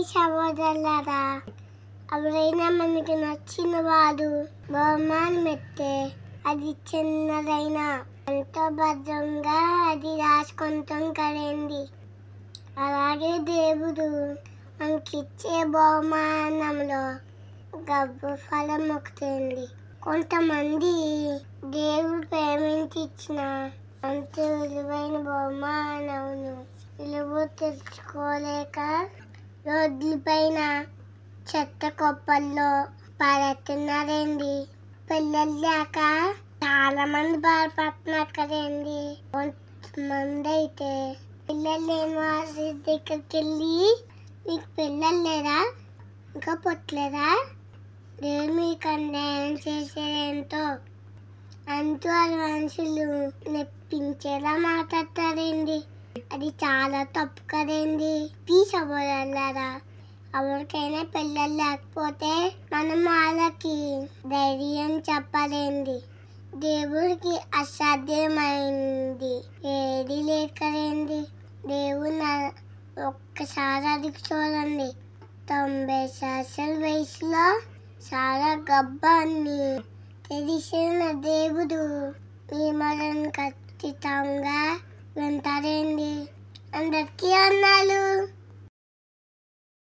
సహోదరులారా, ఎవరైనా మనకి నచ్చిన వాడు బహుమానం ఇస్తే అది చిన్నదైనా ఎంతో భద్రంగా అది రాసుకుంటాం కదండి. అలాగే దేవుడు మనకిచ్చే బహుమానంలో గర్భఫలం ఒకటండి. కొంతమంది దేవుడు ప్రేమించి ఇచ్చిన అంత విలువైన బహుమానమును విలువ తెలుసుకోలేక రోడ్ల పైన చెత్త కుప్పల్లో పడుతున్నారండి. పిల్లలు లేక చాలా మంది బాధపడుతున్నారు కదండి. కొంతమంది అయితే పిల్లలు లేని వారి దగ్గరికి వెళ్ళి, మీకు పిల్లలు లేరా, ఇంకా పుట్టలేదా, దేవుడు మీకు అన్యాయం చేసేదేంటో అంటూ వాళ్ళ మనుషులు నెప్పించేలా మాట్లాడతారండి. అది చాలా తప్పు కదండి. సహోదరులారా, ఎవరికైనా పిల్లలు లేకపోతే మనం వాళ్ళకి ధైర్యం చెప్పాలండి. దేవుడికి అసాధ్యమైంది ఏది లేదు కదండి. దేవుడు ఒక్కసారి అడిగి చూడండి. 90 సంవత్సరాల వయసులో చాలా గర్భాన్ని తెలిసిన దేవుడు మీ మనల్ని ఖచ్చితంగా వింటారండి. అందరికీ అన్నాలు.